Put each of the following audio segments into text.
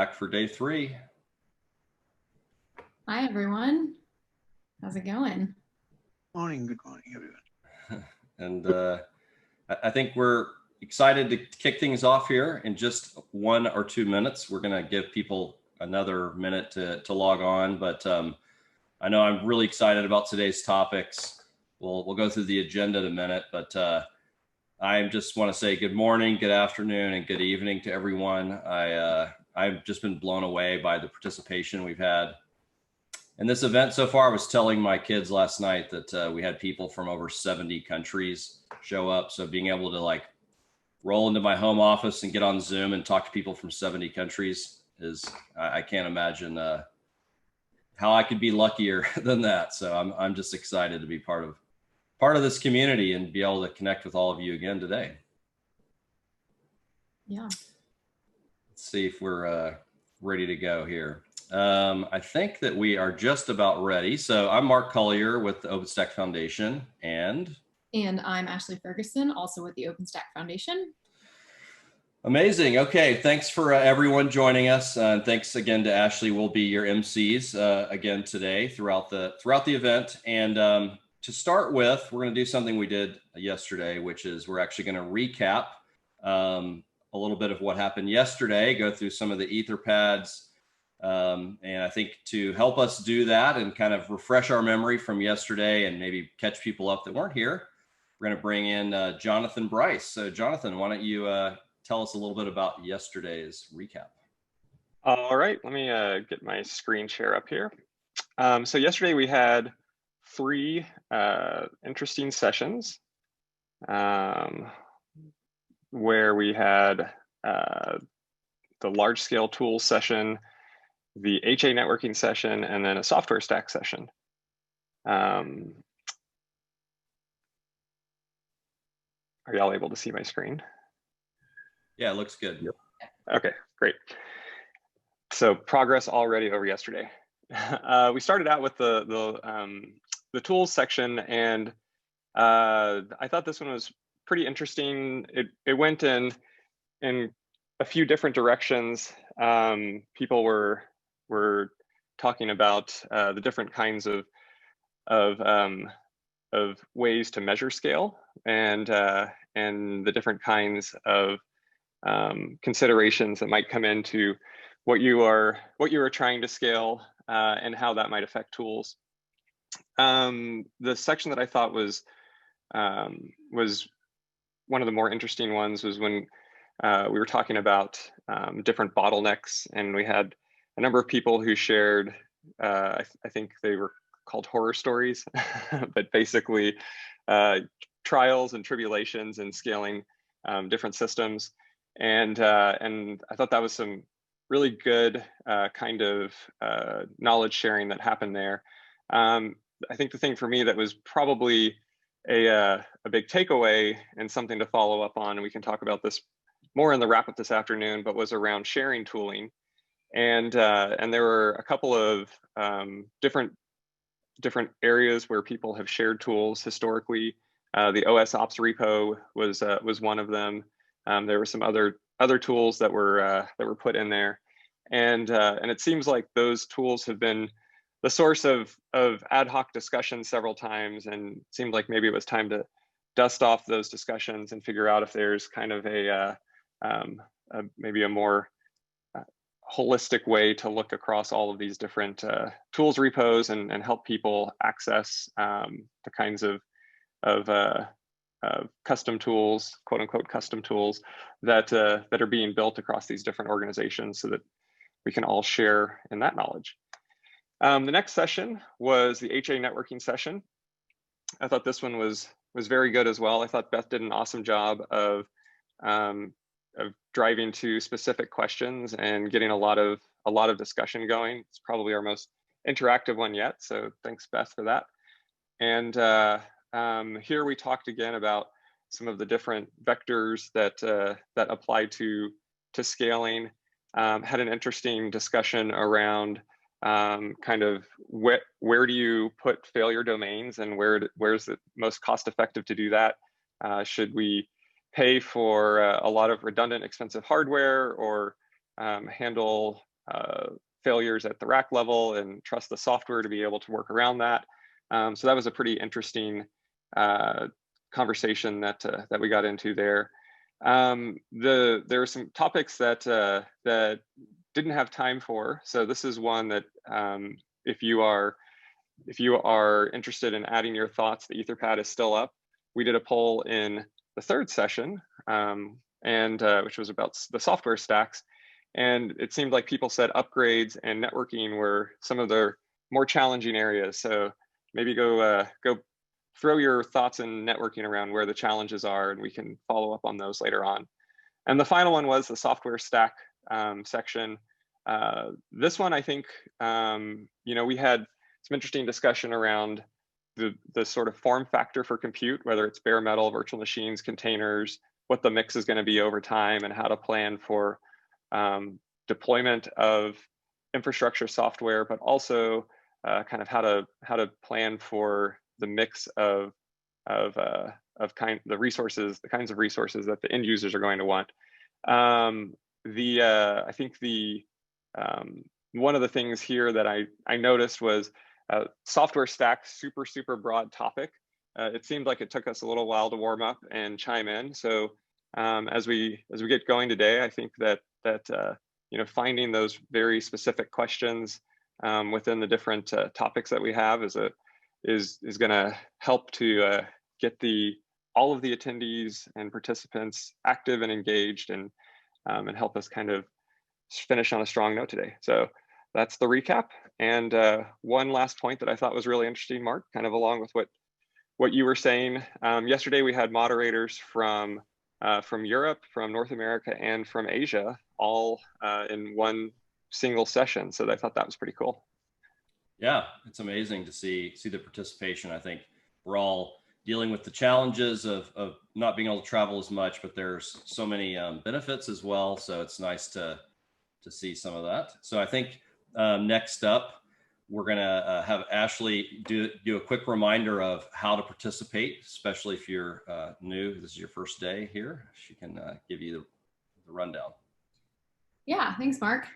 back for day 3. Hi, everyone. How's it going? Good morning, everyone. And I think we're excited to kick things off here in just 1 or 2 minutes. We're going to give people another minute to log on, but I know I'm really excited about today's topics. We'll go through the agenda in a minute, but I just want to say good morning, good afternoon, and good evening to everyone. I've just been blown away by the participation we've had in this event so far. I was telling my kids last night that we had people from over 70 countries show up. So being able to roll into my home office and get on Zoom and talk to people from 70 countries I can't imagine how I could be luckier than that. So I'm just excited to be part of this community and be able to connect with all of you again today. Yeah. Let's see if we're ready to go here. I think that we are just about ready. So I'm Mark Collier with the OpenStack Foundation, and I'm Ashley Ferguson, also with the OpenStack Foundation. Amazing. Okay, thanks for everyone joining us. Thanks again to Ashley. We'll be your MCs again today throughout the event. And to start with, we're going to do something we did yesterday, which is we're actually going to recap a little bit of what happened yesterday, go through some of the Etherpads. And I think to help us do that and kind of refresh our memory from yesterday and maybe catch people up that weren't here, we're going to bring in Jonathan Bryce. So Jonathan, why don't you tell us a little bit about yesterday's recap? All right, let me get my screen share up here. So yesterday we had 3 interesting sessions where we had the large scale tools session, the HA networking session, and then a software stack session. Are y'all able to see my screen? Yeah, it looks good. Yep. Okay, great. So progress already over yesterday. We started out with the tools section, and I thought this one was pretty interesting. It went in a few different directions. People were talking about the different kinds of ways to measure scale, and the different kinds of considerations that might come into what you are trying to scale, and how that might affect tools. The section that I thought was one of the more interesting ones was when we were talking about different bottlenecks, and we had a number of people who shared, I think they were called horror stories, but basically trials and tribulations in scaling different systems. And I thought that was some really good kind of knowledge sharing that happened there. I think the thing for me that was probably a big takeaway and something to follow up on, and we can talk about this more in the wrap up this afternoon, but was around sharing tooling. And there were a couple of different areas where people have shared tools historically. The OS Ops repo was one of them. There were some other tools that were put in there, and it seems like those tools have been the source of ad hoc discussions several times, and it seemed like maybe it was time to dust off those discussions and figure out if there's kind of maybe a more holistic way to look across all of these different tools repos and help people access the kinds of custom tools, quote unquote custom tools, that are being built across these different organizations, so that we can all share in that knowledge. The next session was the HA networking session. I thought this one was very good as well. I thought Beth did an awesome job of driving to specific questions and getting a lot of discussion going. It's probably our most interactive one yet, so thanks Beth for that. And here we talked again about some of the different vectors that apply to scaling. Had an interesting discussion around kind of where do you put failure domains, and where's it most cost effective to do that? Should we pay for a lot of redundant expensive hardware, or handle failures at the rack level and trust the software to be able to work around that. So that was a pretty interesting conversation that we got into there. There were some topics that didn't have time for. So this is one that if you are interested in adding your thoughts, the Etherpad is still up. We did a poll in the third session, which was about the software stacks. And it seemed like people said upgrades and networking were some of their more challenging areas. So maybe go throw your thoughts in networking around where the challenges are, and we can follow up on those later on. And the final one was the software stack section. This one, I think, we had some interesting discussion around the sort of form factor for compute, whether it's bare metal, virtual machines, containers, what the mix is going to be over time, and how to plan for deployment of infrastructure software, but also kind of how to plan for the mix of the kinds of resources that the end users are going to want. I think one of the things here that I noticed was software stack, super broad topic. It seemed like it took us a little while to warm up and chime in. So as we get going today, I think that finding those very specific questions within the different topics that we have is going to help to get all of the attendees and participants active and engaged, and help us kind of finish on a strong note today. So that's the recap. And one last point that I thought was really interesting, Mark, kind of along with what you were saying. Yesterday we had moderators from Europe, from North America, and from Asia, all in one single session. So I thought that was pretty cool. Yeah, it's amazing to see the participation. I think we're all dealing with the challenges of not being able to travel as much, but there's so many benefits as well. So it's nice to see some of that. So I think next up, we're gonna have Ashley do a quick reminder of how to participate, especially if you're new. This is your first day here. She can give you the rundown. Yeah, thanks, Mark.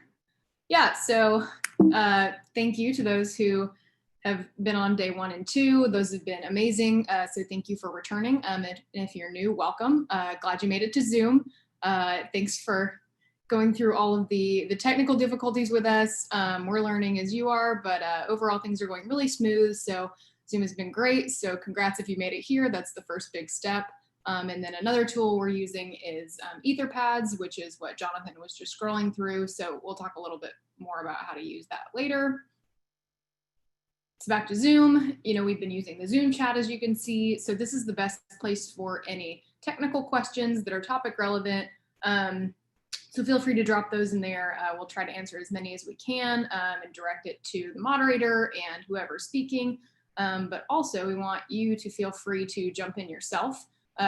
Yeah, so thank you to those who have been on day 1 and 2. Those have been amazing. So thank you for returning. And if you're new, welcome. Glad you made it to Zoom. Thanks for going through all of the technical difficulties with us. We're learning as you are, but overall things are going really smooth. So Zoom has been great. So congrats if you made it here. That's the first big step. And then another tool we're using is Etherpads, which is what Jonathan was just scrolling through. So we'll talk a little bit more about how to use that later. So back to Zoom, we've been using the Zoom chat, as you can see. So this is the best place for any technical questions that are topic relevant. So feel free to drop those in there. We'll try to answer as many as we can and direct it to the moderator and whoever's speaking. But also we want you to feel free to jump in yourself.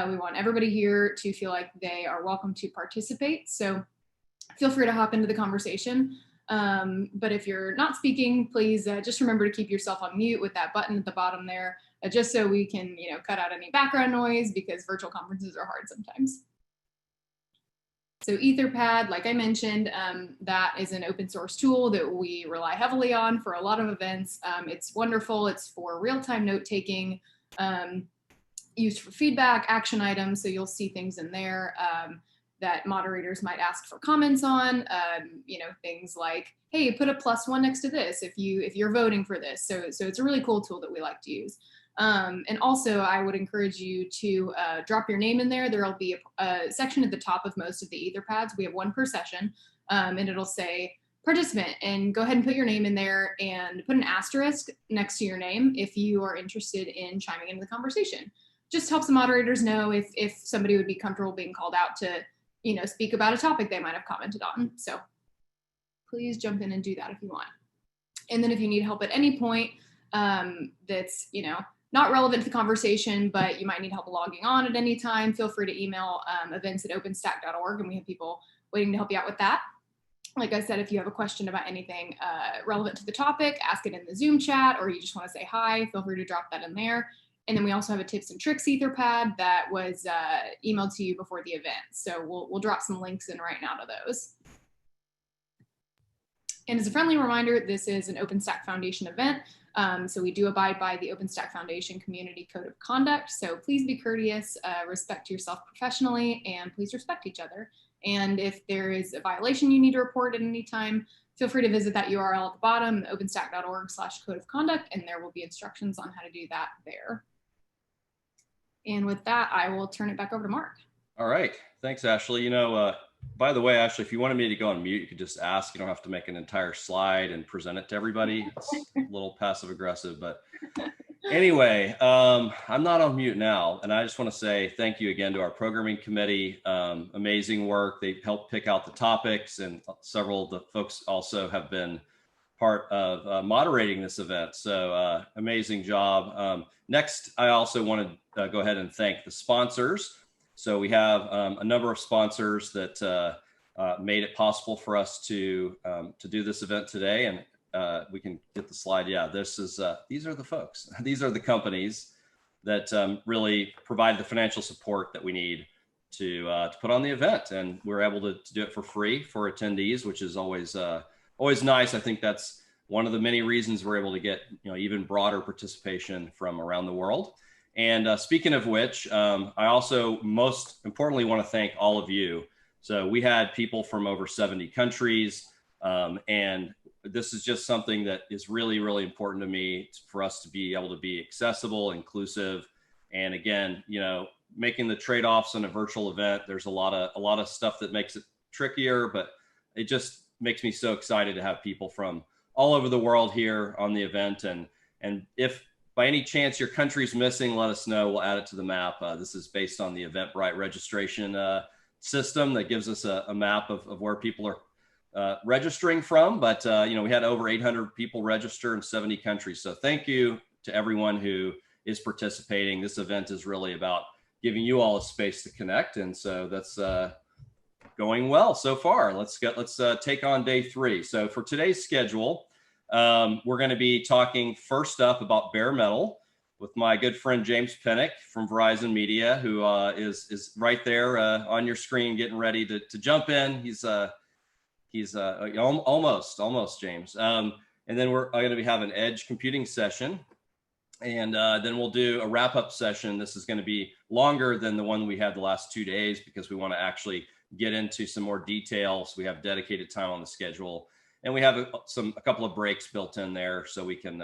We want everybody here to feel like they are welcome to participate. So feel free to hop into the conversation. But if you're not speaking, please just remember to keep yourself on mute with that button at the bottom there, just so we can, cut out any background noise, because virtual conferences are hard sometimes. So Etherpad, like I mentioned, that is an open source tool that we rely heavily on for a lot of events. It's wonderful. It's for real-time note-taking, used for feedback, action items. So you'll see things in there that moderators might ask for comments on, things like, hey, put a +1 next to this if you're voting for this. So it's a really cool tool that we like to use. And also I would encourage you to drop your name in there. There'll be a section at the top of most of the Etherpads. We have one per session, and it'll say participant, and go ahead and put your name in there and put an asterisk next to your name if you are interested in chiming into the conversation. Just helps the moderators know if somebody would be comfortable being called out to, speak about a topic they might have commented on. So please jump in and do that if you want. And then if you need help at any point that's, not relevant to the conversation, but you might need help logging on at any time, feel free to email events@openstack.org, and we have people waiting to help you out with that. Like I said, if you have a question about anything relevant to the topic, ask it in the Zoom chat, or you just want to say hi, feel free to drop that in there. And then we also have a tips and tricks Etherpad that was emailed to you before the event. So we'll drop some links in right now to those. And as a friendly reminder, this is an OpenStack Foundation event. So we do abide by the OpenStack Foundation Community Code of Conduct. So please be courteous, respect yourself professionally, and please respect each other. And if there is a violation you need to report at any time, feel free to visit that URL at the bottom, openstack.org/code of conduct, and there will be instructions on how to do that there. And with that, I will turn it back over to Mark. All right. Thanks, Ashley. By the way, Ashley, if you wanted me to go on mute, you could just ask. You don't have to make an entire slide and present it to everybody. It's a little passive aggressive, but anyway, I'm not on mute now. And I just want to say thank you again to our programming committee. Amazing work. They helped pick out the topics, and several of the folks also have been part of moderating this event. So amazing job. Next, I also want to go ahead and thank the sponsors. So we have a number of sponsors that made it possible for us to do this event today. And we can get the slide. Yeah, this is these are the folks. These are the companies that really provide the financial support that we need to put on the event. And we're able to do it for free for attendees, which is always nice. I think that's one of the many reasons we're able to get even broader participation from around the world. And speaking of which, I also most importantly want to thank all of you. So we had people from over 70 countries, and this is just something that is really, really important to me for us to be able to be accessible, inclusive, and again, making the trade-offs in a virtual event. There's a lot of stuff that makes it trickier, but it just makes me so excited to have people from all over the world here on the event. And if by any chance your country's missing, let us know. We'll add it to the map. This is based on the Eventbrite registration system that gives us a map of where people are registering from. But we had over 800 people register in 70 countries. So thank you to everyone who is participating. This event is really about giving you all a space to connect, and so that's going well so far. Let's take on day 3. So for today's schedule, we're going to be talking first up about bare metal with my good friend James Pinnock from Verizon Media, who is right there on your screen, getting ready to jump in. He's almost James. And then we're going to be having an edge computing session, and then we'll do a wrap-up session. This is going to be longer than the one we had the last 2 days because we want to actually get into some more details. We have dedicated time on the schedule. And we have a couple of breaks built in there so we can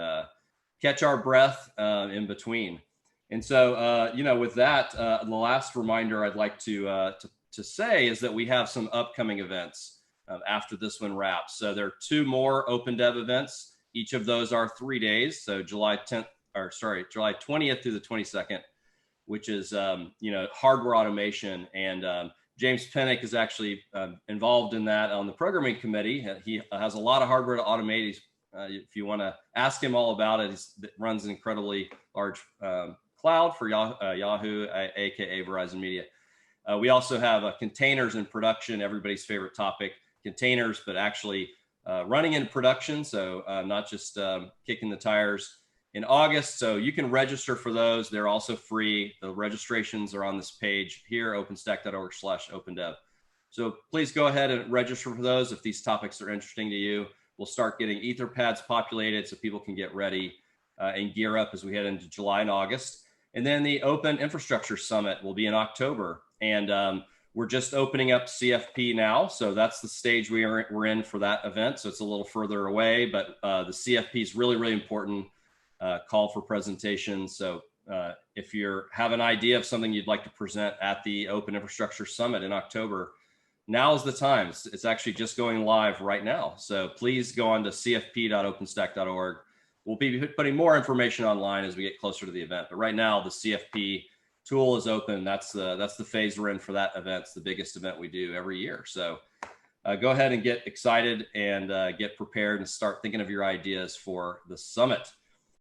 catch our breath in between. And so, with that, the last reminder I'd like to say is that we have some upcoming events after this one wraps. So there are 2 more Open Dev events. Each of those are 3 days. So July 20th through the 22nd, which is, hardware automation. And James Pinnock is actually involved in that on the programming committee. He has a lot of hardware to automate. If you want to ask him all about it, it runs an incredibly large cloud for Yahoo, aka Verizon Media. We also have containers in production, everybody's favorite topic, containers, but actually running in production. So not just kicking the tires in August. So you can register for those. They're also free. The registrations are on this page here, openstack.org/opendev. So please go ahead and register for those if these topics are interesting to you. We'll start getting Etherpads populated so people can get ready and gear up as we head into July and August. And then the Open Infrastructure Summit will be in October. And we're just opening up CFP now. So that's the stage we're in for that event. So it's a little further away, but the CFP is really, really important. Call for presentations. So if you have an idea of something you'd like to present at the Open Infrastructure Summit in October, now is the time. It's actually just going live right now. So please go on to cfp.openstack.org. We'll be putting more information online as we get closer to the event. But right now, the CFP tool is open. That's the phase we're in for that event. It's the biggest event we do every year. So go ahead and get excited and get prepared and start thinking of your ideas for the summit.